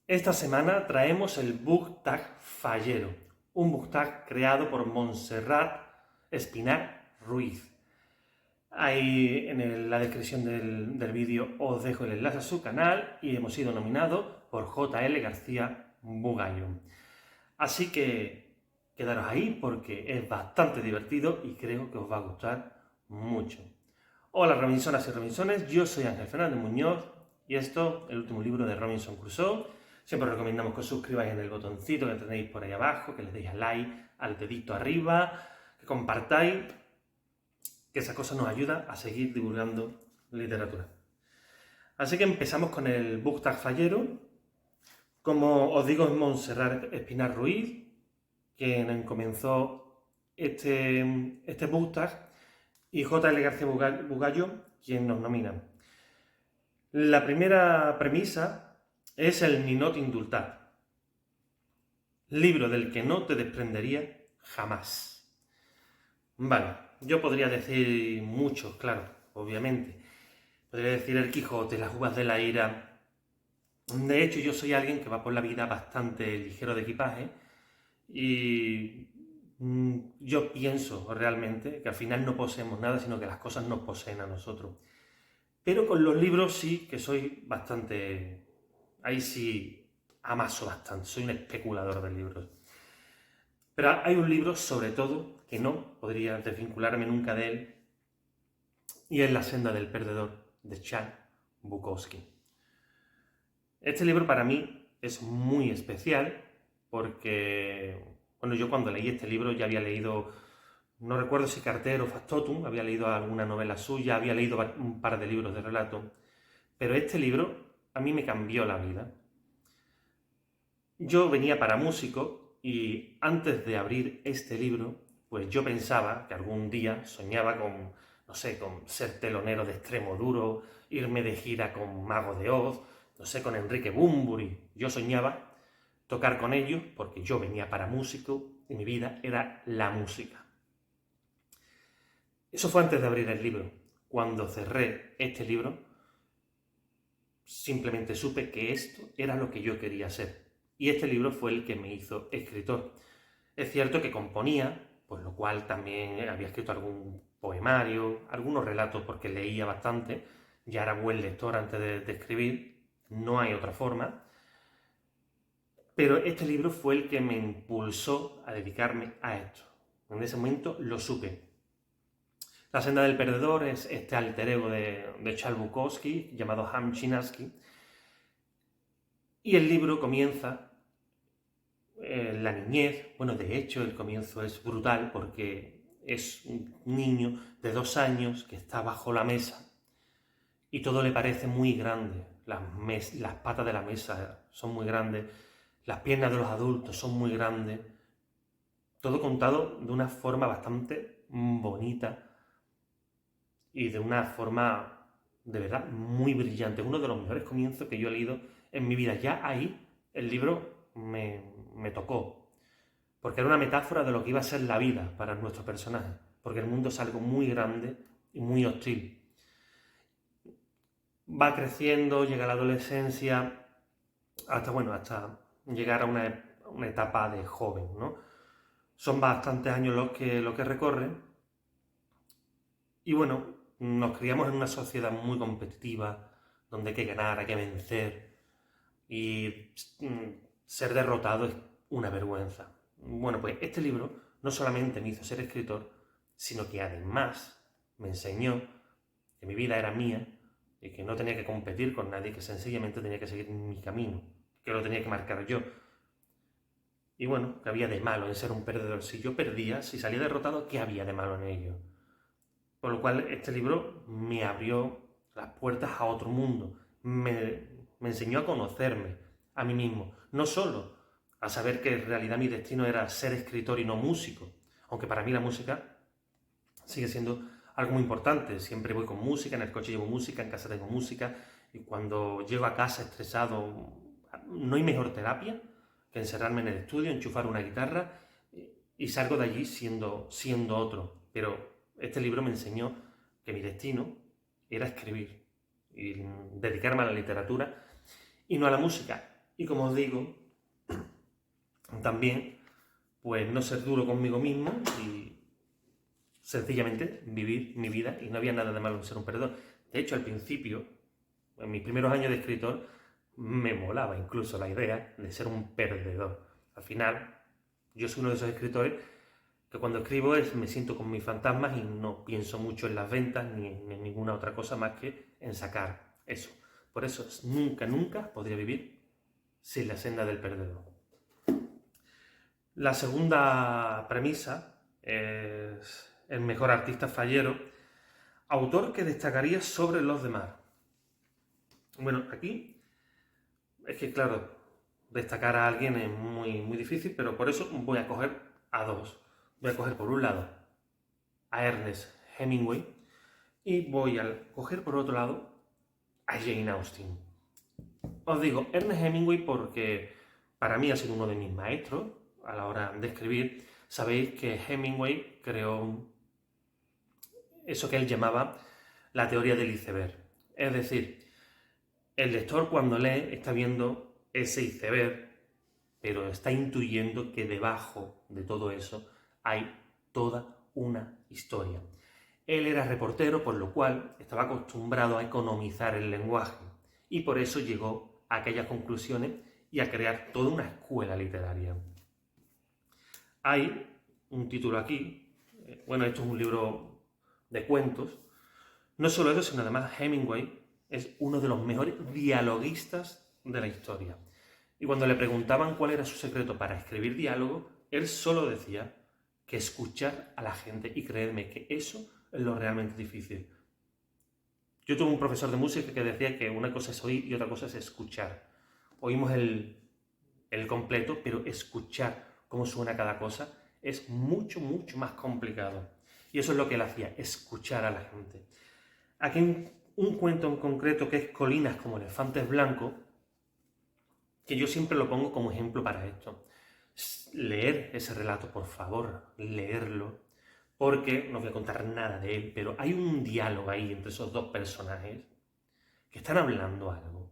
Esta semana traemos el Book Tag Fallero, un Book Tag creado por Montserrat Espinar Ruiz. Ahí la descripción del vídeo os dejo el enlace a su canal y hemos sido nominados por JL García Bugallo. Así que quedaros ahí porque es bastante divertido y creo que os va a gustar mucho. Hola Robinsonas y Robinsones, yo soy Ángel Fernández Muñoz y esto, el último libro de Robinson Crusoe. Siempre os recomendamos que os suscribáis en el botoncito que tenéis por ahí abajo, que le deis al like, al dedito arriba, que compartáis, que esa cosa nos ayuda a seguir divulgando literatura. Así que empezamos con el Book Tag Fallero. Como os digo, es Montserrat Espinar Ruiz quien comenzó este Book Tag y JL García Bugallo quien nos nomina. La primera premisa es el Ninot Indultat, libro del que no te desprendería jamás. Vale, yo podría decir mucho, claro, obviamente. Podría decir El Quijote, Las uvas de la ira. De hecho, yo soy alguien que va por la vida bastante ligero de equipaje y yo pienso realmente que al final no poseemos nada, sino que las cosas nos poseen a nosotros. Pero con los libros sí que soy bastante... Ahí sí amaso bastante, soy un especulador de libros. Pero hay un libro, sobre todo, que no podría desvincularme nunca de él, y es La senda del perdedor, de Charles Bukowski. Este libro para mí es muy especial porque, bueno, yo cuando leí este libro ya había leído, no recuerdo si Carter o Factotum, había leído alguna novela suya, había leído un par de libros de relato, pero este libro a mí me cambió la vida. Yo venía para músico y antes de abrir este libro, pues yo pensaba que algún día soñaba con, no sé, con ser telonero de Extremo Duro, irme de gira con Mago de Oz, no sé, con Enrique Bunbury. Yo soñaba tocar con ellos porque yo venía para músico y mi vida era la música. Eso fue antes de abrir el libro. Cuando cerré este libro, simplemente supe que esto era lo que yo quería ser. Y este libro fue el que me hizo escritor. Es cierto que componía, por lo cual también había escrito algún poemario, algunos relatos porque leía bastante, ya era buen lector antes de escribir, no hay otra forma. Pero este libro fue el que me impulsó a dedicarme a esto. En ese momento lo supe. La senda del perdedor es este alter ego de Charles Bukowski, llamado Ham Chinaski. Y el libro comienza la niñez. Bueno, de hecho, el comienzo es brutal porque es un niño de 2 años que está bajo la mesa y todo le parece muy grande. Las patas de la mesa son muy grandes, las piernas de los adultos son muy grandes. Todo contado de una forma bastante bonita y de una forma de verdad muy brillante. Uno de los mejores comienzos que yo he leído en mi vida. Ya ahí el libro me tocó, porque era una metáfora de lo que iba a ser la vida para nuestro personaje, porque el mundo es algo muy grande y muy hostil. Va creciendo, llega a la adolescencia, hasta llegar a una etapa de joven, ¿no? Son bastantes años los que recorren y bueno, nos criamos en una sociedad muy competitiva, donde hay que ganar, hay que vencer y ser derrotado es una vergüenza. Bueno, pues este libro no solamente me hizo ser escritor, sino que además me enseñó que mi vida era mía y que no tenía que competir con nadie, que sencillamente tenía que seguir mi camino, que lo tenía que marcar yo. Y bueno, ¿qué había de malo en ser un perdedor? Si yo perdía, si salía derrotado, ¿qué había de malo en ello? Por lo cual este libro me abrió las puertas a otro mundo, me enseñó a conocerme a mí mismo, no solo a saber que en realidad mi destino era ser escritor y no músico, aunque para mí la música sigue siendo algo muy importante. Siempre voy con música, en el coche llevo música, en casa tengo música, y cuando llego a casa estresado, no hay mejor terapia que encerrarme en el estudio, enchufar una guitarra y salgo de allí siendo otro. Pero este libro me enseñó que mi destino era escribir y dedicarme a la literatura y no a la música. y, como os digo, también pues no ser duro conmigo mismo y sencillamente vivir mi vida, y no había nada de malo en ser un perdedor. De hecho, al principio, en mis primeros años de escritor, me molaba incluso la idea de ser un perdedor. Al final, yo soy uno de esos escritores que cuando escribo me siento con mis fantasmas y no pienso mucho en las ventas ni en ninguna otra cosa más que en sacar eso. Por eso nunca, nunca podría vivir sin la senda del perdedor. La segunda premisa es el mejor artista fallero, autor que destacaría sobre los demás. Bueno, aquí es que, claro, destacar a alguien es muy difícil, pero por eso voy a coger a dos. Voy a coger por un lado a Ernest Hemingway y voy a coger por otro lado a Jane Austen. Os digo Ernest Hemingway porque para mí ha sido uno de mis maestros a la hora de escribir. Sabéis que Hemingway creó eso que él llamaba la teoría del iceberg. Es decir, el lector cuando lee está viendo ese iceberg, pero está intuyendo que debajo de todo eso hay toda una historia. Él era reportero, por lo cual estaba acostumbrado a economizar el lenguaje y por eso llegó a aquellas conclusiones y a crear toda una escuela literaria. Hay un título aquí, bueno, esto es un libro de cuentos. No solo eso, sino además Hemingway es uno de los mejores dialoguistas de la historia. Y cuando le preguntaban cuál era su secreto para escribir diálogo, él solo decía que escuchar a la gente, y creedme que eso es lo realmente difícil. Yo tuve un profesor de música que decía que una cosa es oír y otra cosa es escuchar. Oímos el completo, pero escuchar cómo suena cada cosa es mucho más complicado. Y eso es lo que él hacía, escuchar a la gente. Aquí un cuento en concreto que es Colinas como elefantes blancos, que yo siempre lo pongo como ejemplo para esto. Leer ese relato, por favor, leerlo, porque no voy a contar nada de él, pero hay un diálogo ahí entre esos dos personajes que están hablando algo,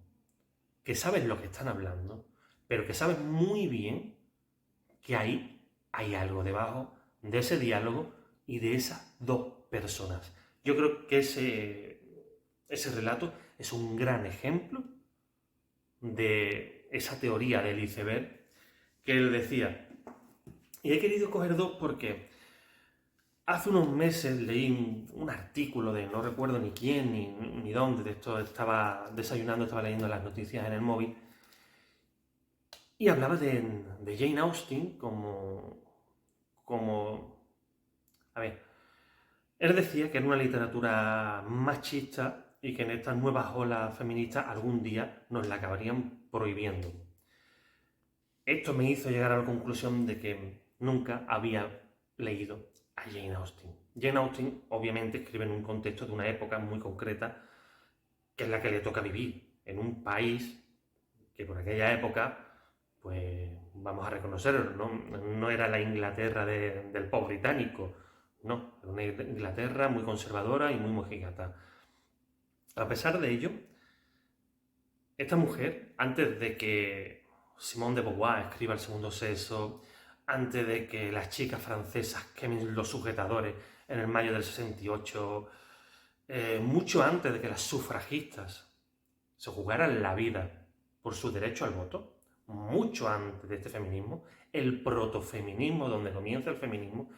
que saben lo que están hablando, pero que saben muy bien que ahí hay algo debajo de ese diálogo y de esas dos personas. Yo creo que ese relato es un gran ejemplo de esa teoría del iceberg que él decía. Y he querido coger dos porque hace unos meses leí un artículo de no recuerdo ni quién ni dónde, de esto estaba desayunando, estaba leyendo las noticias en el móvil, y hablaba de Jane Austen como... A ver, él decía que era una literatura machista y que en estas nuevas olas feministas algún día nos la acabarían prohibiendo. Esto me hizo llegar a la conclusión de que nunca había leído a Jane Austen. Jane Austen obviamente escribe en un contexto de una época muy concreta, que es la que le toca vivir, en un país que por aquella época, pues vamos a reconocerlo, no era la Inglaterra del pop británico, no, era una Inglaterra muy conservadora y muy mojigata. A pesar de ello, esta mujer, antes de que Simone de Beauvoir escriba El segundo sexo, antes de que las chicas francesas quemen los sujetadores en el mayo del 68, mucho antes de que las sufragistas se jugaran la vida por su derecho al voto, mucho antes de este feminismo, el protofeminismo, donde comienza el feminismo,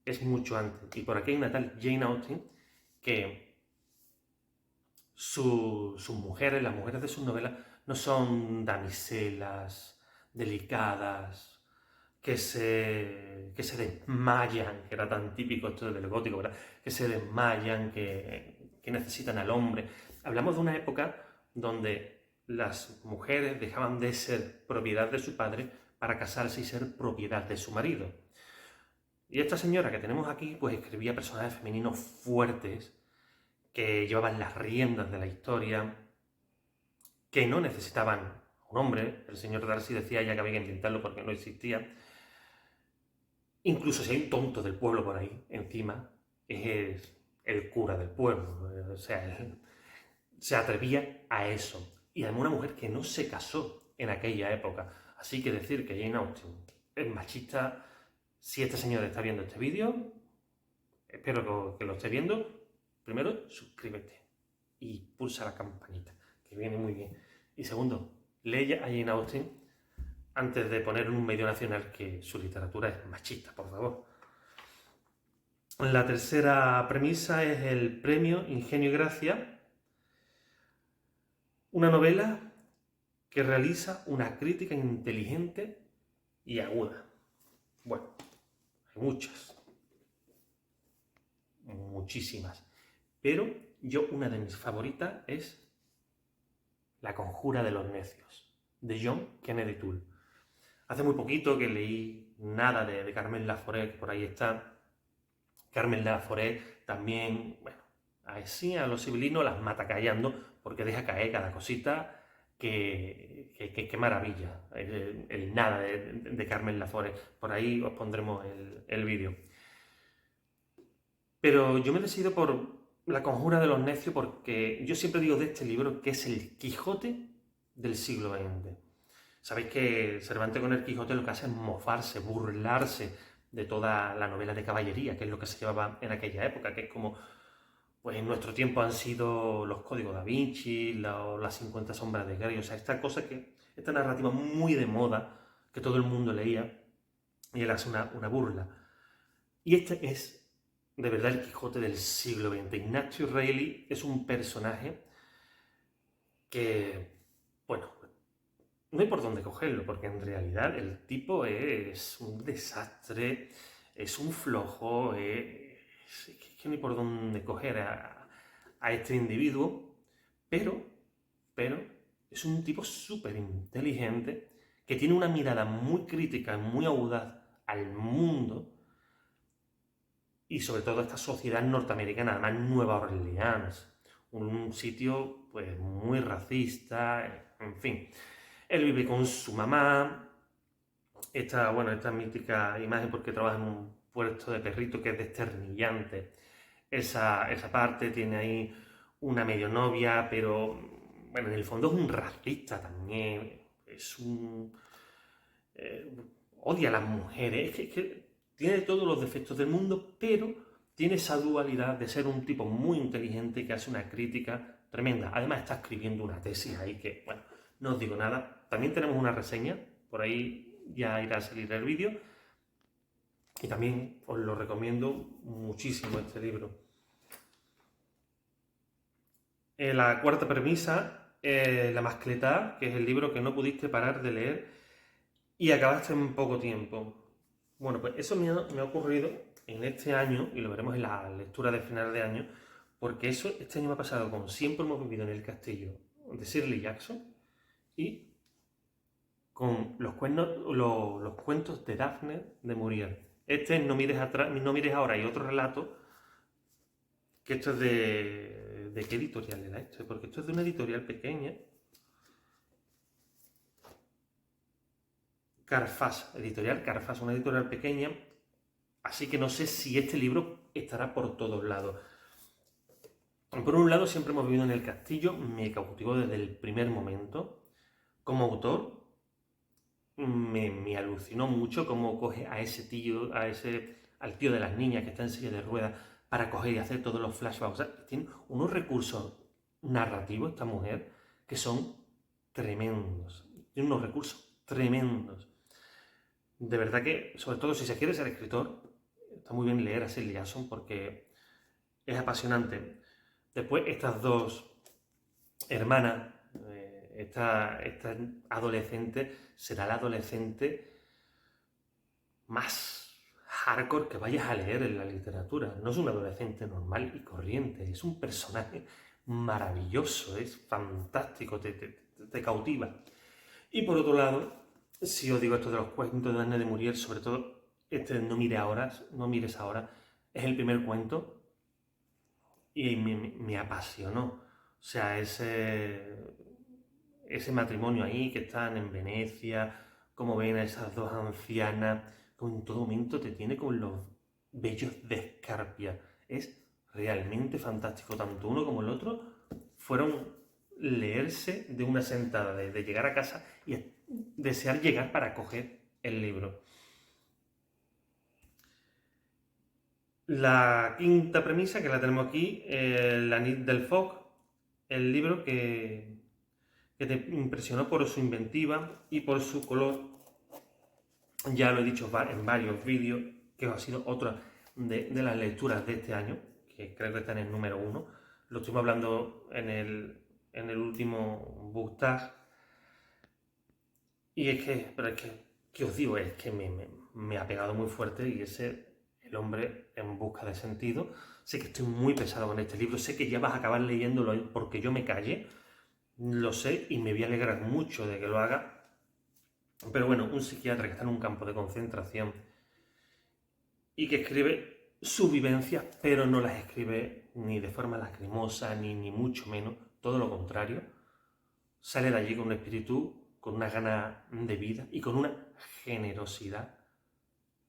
es mucho antes. Y por aquí hay una tal Jane Austen que sus mujeres, las mujeres de sus novelas, no son damiselas delicadas que se desmayan, que era tan típico esto del gótico, ¿verdad? Que se desmayan, que necesitan al hombre. Hablamos de una época donde las mujeres dejaban de ser propiedad de su padre para casarse y ser propiedad de su marido. Y esta señora que tenemos aquí, pues escribía personajes femeninos fuertes, que llevaban las riendas de la historia, que no necesitaban un hombre. El señor Darcy decía ya que había que inventarlo porque no existía. Incluso si hay un tonto del pueblo por ahí, encima, es el cura del pueblo. O sea, él se atrevía a eso. Y además una mujer que no se casó. en aquella época. Así que decir que Jane Austen es machista, si este señor está viendo este vídeo, espero que lo esté viendo, primero suscríbete y pulsa la campanita, que viene muy bien. Y segundo, lee a Jane Austen antes de poner en un medio nacional que su literatura es machista, por favor. La tercera premisa es el premio Ingenio y Gracia, una novela que realiza una crítica inteligente y aguda. Bueno, hay muchas, muchísimas, pero una de mis favoritas es La conjura de los necios, de John Kennedy Toole. Hace muy poquito que leí nada de Carmen Laforet, que por ahí está. Carmen Laforet también, bueno, así a los civilinos las mata callando porque deja caer cada cosita. Qué maravilla, el nada de Carmen Laforet. Por ahí os pondremos el vídeo. Pero yo me decido por La conjura de los necios porque yo siempre digo de este libro que es el Quijote del siglo XX. Sabéis que Cervantes con el Quijote lo que hace es mofarse, burlarse de toda la novela de caballería, que es lo que se llevaba en aquella época, que es como, pues en nuestro tiempo han sido los Códigos da Vinci, las 50 sombras de Grey, o sea, esta narrativa muy de moda, que todo el mundo leía, y él hace una burla. Y este es, de verdad, el Quijote del siglo XX. Ignacio Reilly es un personaje que, bueno, no hay por dónde cogerlo, porque en realidad el tipo es un desastre, es un flojo, es que no hay por dónde coger a este individuo, pero es un tipo súper inteligente, que tiene una mirada muy crítica, muy audaz al mundo, y sobre todo a esta sociedad norteamericana, además Nueva Orleans, un sitio pues muy racista, en fin. Él vive con su mamá, esta mítica imagen porque trabaja en un puesto de perrito que es desternillante. Esa parte tiene ahí una medio novia, pero bueno, en el fondo es un racista también, odia a las mujeres, es que tiene todos los defectos del mundo, pero tiene esa dualidad de ser un tipo muy inteligente que hace una crítica tremenda. Además está escribiendo una tesis ahí que, bueno, no os digo nada. También tenemos una reseña, por ahí ya irá a salir el vídeo. Y también os lo recomiendo muchísimo este libro. La cuarta premisa, La mascletá, que es el libro que no pudiste parar de leer y acabaste en poco tiempo. Bueno, pues eso me ha ocurrido en este año, y lo veremos en la lectura de final de año, porque eso este año me ha pasado con Siempre hemos vivido en el castillo de Shirley Jackson y con los cuentos de Daphne de Maurier. Este es No mires atrás, No mires ahora, y otro relato, que esto es ¿de qué editorial era esto? Porque esto es de una editorial pequeña. Carfás, editorial Carfás, una editorial pequeña, así que no sé si este libro estará por todos lados. Por un lado, Siempre hemos vivido en el castillo, me cautivó desde el primer momento. Como autor, me alucinó mucho cómo coge a ese tío, al tío de las niñas que está en silla de ruedas para coger y hacer todos los flashbacks. O sea, tiene unos recursos narrativos esta mujer que son tremendos. Tiene unos recursos tremendos. De verdad que, sobre todo si se quiere ser escritor, está muy bien leer a Shirley Jackson porque es apasionante. Después, estas dos hermanas, esta adolescente será la adolescente más hardcore que vayas a leer en la literatura. No es un adolescente normal y corriente, es un personaje maravilloso, es fantástico, te cautiva. Y por otro lado, si os digo esto de los cuentos de Daphne de Maurier, sobre todo este No mires ahora, es el primer cuento y me apasionó. O sea, ese matrimonio ahí que están en Venecia, cómo ven a esas dos ancianas, como en todo momento te tiene con los vellos de escarpia. Es realmente fantástico. Tanto uno como el otro fueron leerse de una sentada, de llegar a casa y desear llegar para coger el libro. La quinta premisa, que la tenemos aquí, La nit del foc, el libro que te impresionó por su inventiva y por su color. Ya lo he dicho en varios vídeos, que ha sido otra de las lecturas de este año, que creo que está en el número 1. Lo estuvimos hablando en el último BookTag. Y es que, pero es que, ¿qué os digo? Es que me ha pegado muy fuerte y El hombre en busca de sentido. Sé que estoy muy pesado con este libro, sé que ya vas a acabar leyéndolo porque yo me callé, lo sé y me voy a alegrar mucho de que lo haga. Pero bueno, un psiquiatra que está en un campo de concentración y que escribe sus vivencias, pero no las escribe ni de forma lacrimosa, ni mucho menos, todo lo contrario. Sale de allí con un espíritu, con una gana de vida y con una generosidad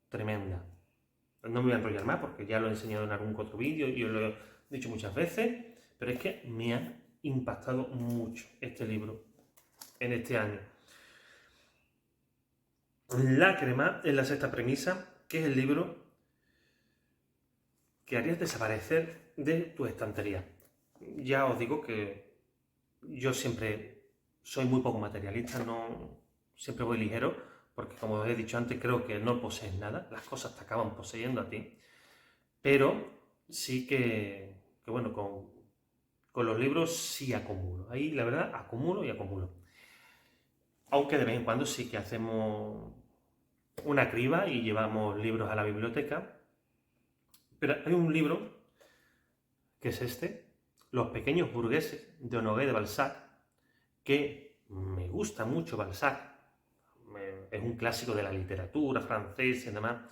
tremenda. No me voy a enrollar más porque ya lo he enseñado en algún otro vídeo y os lo he dicho muchas veces, pero es que me ha impactado mucho este libro en este año. Lágrima es la sexta premisa, que es el libro que harías desaparecer de tu estantería. Ya os digo que yo siempre soy muy poco materialista, siempre voy ligero, porque como os he dicho antes, creo que no posees nada, las cosas te acaban poseyendo a ti, pero sí que bueno, con los libros sí acumulo, ahí la verdad acumulo y acumulo. Aunque de vez en cuando sí que hacemos una criba y llevamos libros a la biblioteca, pero hay un libro que es este, Los pequeños burgueses, de Honoré de Balzac, que me gusta mucho Balzac, es un clásico de la literatura francesa y demás,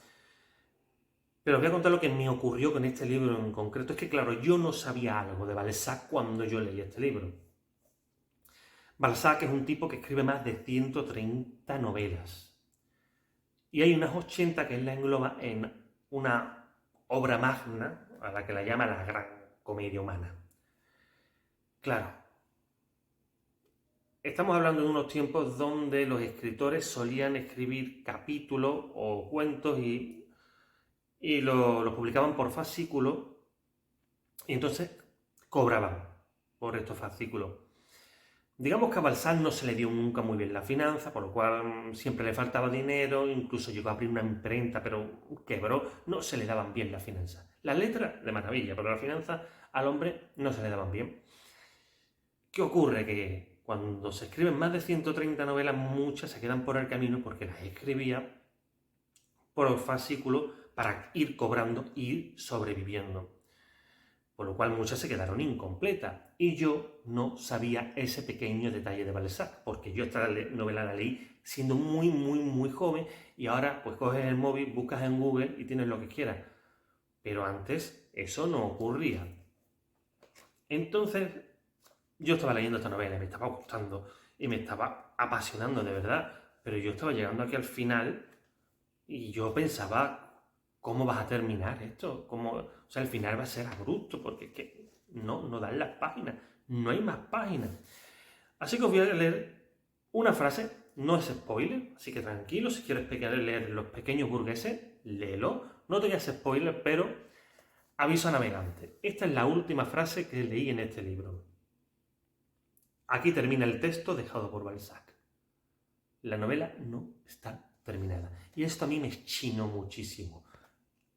pero os voy a contar lo que me ocurrió con este libro en concreto. Es que claro, yo no sabía algo de Balzac cuando yo leí este libro. Balzac es un tipo que escribe más de 130 novelas, y hay unas 80 que él la engloba en una obra magna, a la que la llama la Gran Comedia Humana. Claro, estamos hablando de unos tiempos donde los escritores solían escribir capítulos o cuentos y lo publicaban por fascículos y entonces cobraban por estos fascículos. Digamos que a Balzac no se le dio nunca muy bien la finanza, por lo cual siempre le faltaba dinero, incluso llegó a abrir una imprenta, pero quebró, no se le daban bien las finanzas. Las letras, de maravilla, pero las finanzas al hombre no se le daban bien. ¿Qué ocurre? Que cuando se escriben más de 130 novelas, muchas se quedan por el camino porque las escribía por fascículo para ir cobrando e ir sobreviviendo. Por lo cual muchas se quedaron incompletas. Y yo no sabía ese pequeño detalle de Balzac, porque yo esta novela la leí siendo muy, muy, muy joven y ahora pues coges el móvil, buscas en Google y tienes lo que quieras. Pero antes eso no ocurría. Entonces yo estaba leyendo esta novela y me estaba gustando y me estaba apasionando de verdad, pero yo estaba llegando aquí al final y yo pensaba, ¿cómo vas a terminar esto? O sea, el final va a ser abrupto, porque es que no dan las páginas, no hay más páginas. Así que os voy a leer una frase, no es spoiler, así que tranquilo, si quieres leer Los pequeños burgueses, léelo, no te voy a hacer spoiler, pero aviso a navegante. Esta es la última frase que leí en este libro. Aquí termina el texto dejado por Balzac. La novela no está terminada. Y esto a mí me chinó muchísimo.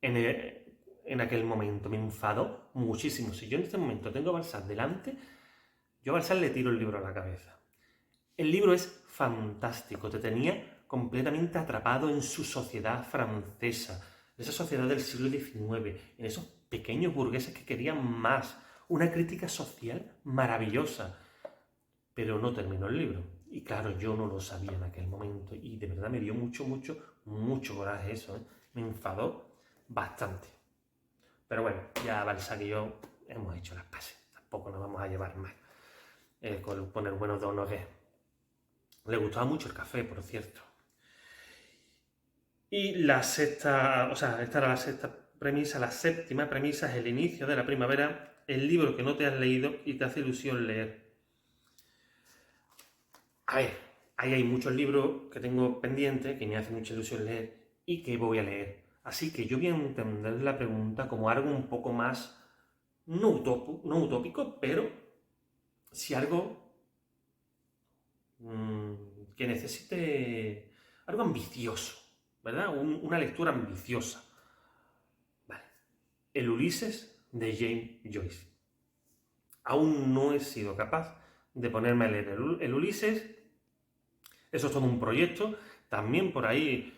En aquel momento me enfadó muchísimo. Si yo en este momento tengo a Balzac delante, yo a Balzac le tiro el libro a la cabeza. El libro es fantástico, te tenía completamente atrapado en su sociedad francesa, esa sociedad del siglo XIX, en esos pequeños burgueses que querían más, una crítica social maravillosa. Pero no terminó el libro. Y claro, yo no lo sabía en aquel momento y de verdad me dio mucho coraje eso, ¿eh? Me enfadó bastante. Pero bueno, ya Balzac y yo hemos hecho las paces. Tampoco nos vamos a llevar mal con poner buenos de Honoré. Le gustaba mucho el café, por cierto. Y la sexta, o sea, esta era la sexta premisa. La séptima premisa es el inicio de la primavera, el libro que no te has leído y te hace ilusión leer. A ver, ahí hay muchos libros que tengo pendientes, que me hace mucha ilusión leer y que voy a leer. Así que yo voy a entender la pregunta como algo un poco más, no utópico, pero si algo que necesite algo ambicioso, ¿verdad? Una lectura ambiciosa. Vale. El Ulises de James Joyce. Aún no he sido capaz de ponerme a leer el Ulises. Eso es todo un proyecto. También por ahí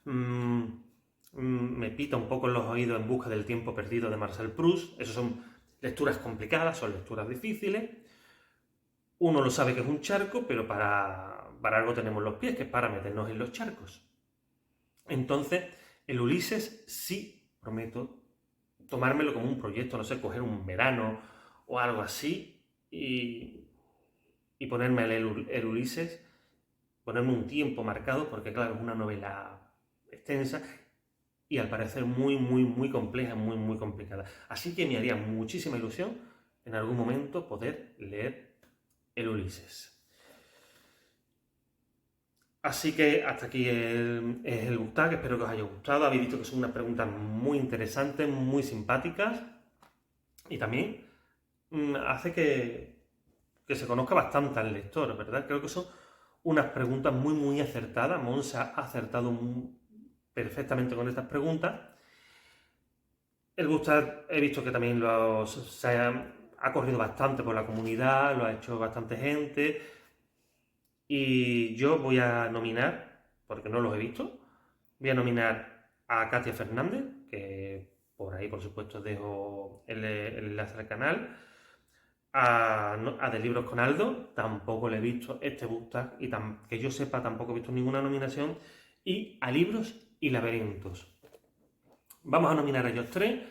me pita un poco en los oídos En busca del tiempo perdido de Marcel Proust. Esas son lecturas complicadas, son lecturas difíciles. Uno lo sabe que es un charco, pero para algo tenemos los pies, que es para meternos en los charcos. Entonces, el Ulises sí prometo tomármelo como un proyecto, no sé, coger un verano o algo así y ponerme a leer el Ulises, ponerme un tiempo marcado, porque claro, es una novela extensa y al parecer muy compleja, muy complicada. Así que me haría muchísima ilusión en algún momento poder leer el Ulises. Así que hasta aquí el book tag, espero que os haya gustado. Habéis visto que son unas preguntas muy interesantes, muy simpáticas y también hace que se conozca bastante al lector, ¿verdad? Creo que son unas preguntas muy acertadas. Monse ha acertado perfectamente con estas preguntas. El book tag he visto que también ha corrido bastante por la comunidad, lo ha hecho bastante gente. Y yo voy a nominar, porque no los he visto, voy a nominar a Katia Fernández, que por ahí, por supuesto, dejo el enlace al canal. A De Libros con Aldo, tampoco le he visto este book tag, y que yo sepa, tampoco he visto ninguna nominación. Y a Libros y Laberintos. Vamos a nominar a ellos tres,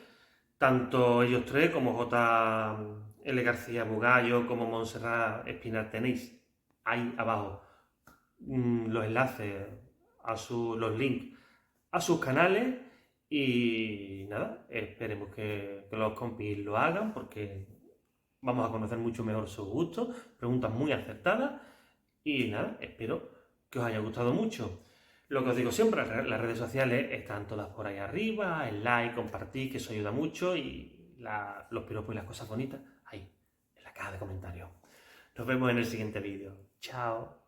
tanto ellos tres como J.L. García Bugallo, como Montserrat Espinar. Tenéis ahí abajo los enlaces los links a sus canales y nada, esperemos que los compis lo hagan porque vamos a conocer mucho mejor sus gustos, preguntas muy acertadas y nada, espero que os haya gustado mucho. Lo que os digo siempre, las redes sociales están todas por ahí arriba, el like, compartir, que eso ayuda mucho y los piropos y las cosas bonitas ahí, en la caja de comentarios. Nos vemos en el siguiente vídeo. Chao.